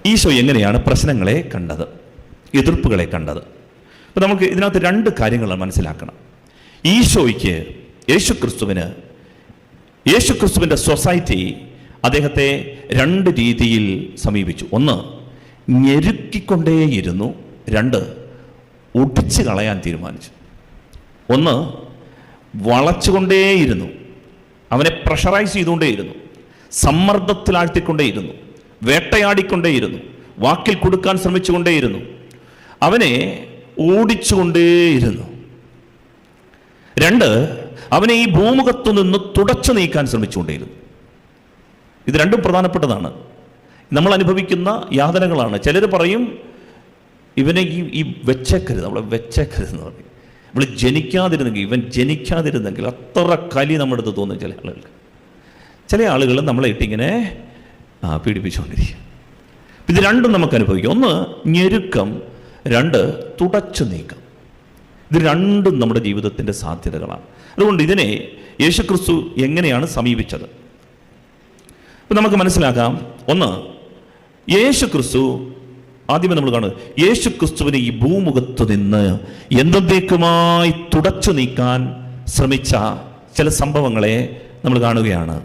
ഈശോ എങ്ങനെയാണ് പ്രശ്നങ്ങളെ കണ്ടത്, എതിർപ്പുകളെ കണ്ടത്? അപ്പം നമുക്ക് ഇതിനകത്ത് രണ്ട് കാര്യങ്ങൾ മനസ്സിലാക്കണം. ഈശോയ്ക്ക്, യേശുക്രിസ്തുവിൻ്റെ സൊസൈറ്റി അദ്ദേഹത്തെ രണ്ട് രീതിയിൽ സമീപിച്ചു. ഒന്ന്, ഞെരുക്കിക്കൊണ്ടേയിരുന്നു. രണ്ട്, ഒടിച്ചു കളയാൻ തീരുമാനിച്ചു. ഒന്ന്, വളച്ചുകൊണ്ടേയിരുന്നു, അവനെ പ്രഷറൈസ് ചെയ്തുകൊണ്ടേയിരുന്നു, സമ്മർദ്ദത്തിലാഴ്ത്തിക്കൊണ്ടേയിരുന്നു, വേട്ടയാടിക്കൊണ്ടേയിരുന്നു, വാക്കിൽ കൊടുക്കാൻ ശ്രമിച്ചുകൊണ്ടേയിരുന്നു, അവനെ ഓടിച്ചുകൊണ്ടേയിരുന്നു. രണ്ട്, അവനെ ഈ ഭൂമുഖത്തു നിന്ന് തുടച്ചു നീക്കാൻ ശ്രമിച്ചുകൊണ്ടേയിരുന്നു. ഇത് രണ്ടും പ്രധാനപ്പെട്ടതാണ്. നമ്മൾ അനുഭവിക്കുന്ന യാതനകളാണ്. ചിലർ പറയും ഇവനെ ഈ വെച്ചേക്കരുത്, നമ്മളെ വെച്ചേക്കരുതെന്ന് പറയും. ഇവൻ ജനിക്കാതിരുന്നെങ്കിൽ അത്ര കലി നമ്മുടെ അടുത്ത് തോന്നും ചില ആളുകൾക്ക്. ചില ആളുകൾ നമ്മളെ ഇട്ടിങ്ങനെ പീഡിപ്പിച്ചുകൊണ്ടിരിക്കും. ഇത് രണ്ടും നമുക്ക് അനുഭവിക്കാം. ഒന്ന്, ഞെരുക്കം. രണ്ട്, തുടച്ചു നീക്കം. ഇത് രണ്ടും നമ്മുടെ ജീവിതത്തിൻ്റെ സാധ്യതകളാണ്. അതുകൊണ്ട് ഇതിനെ യേശുക്രിസ്തു എങ്ങനെയാണ് സമീപിച്ചത്? ഇപ്പം നമുക്ക് മനസ്സിലാക്കാം. ഒന്ന്, യേശുക്രിസ്തു ആദ്യമേ നമ്മൾ കാണുക, യേശുക്രിസ്തുവിനെ ഈ ഭൂമുഖത്ത് നിന്ന് എന്നേക്കുമായി തുടച്ചു നീക്കാൻ ശ്രമിച്ച ചില സംഭവങ്ങളെ നമ്മൾ കാണുകയാണ്.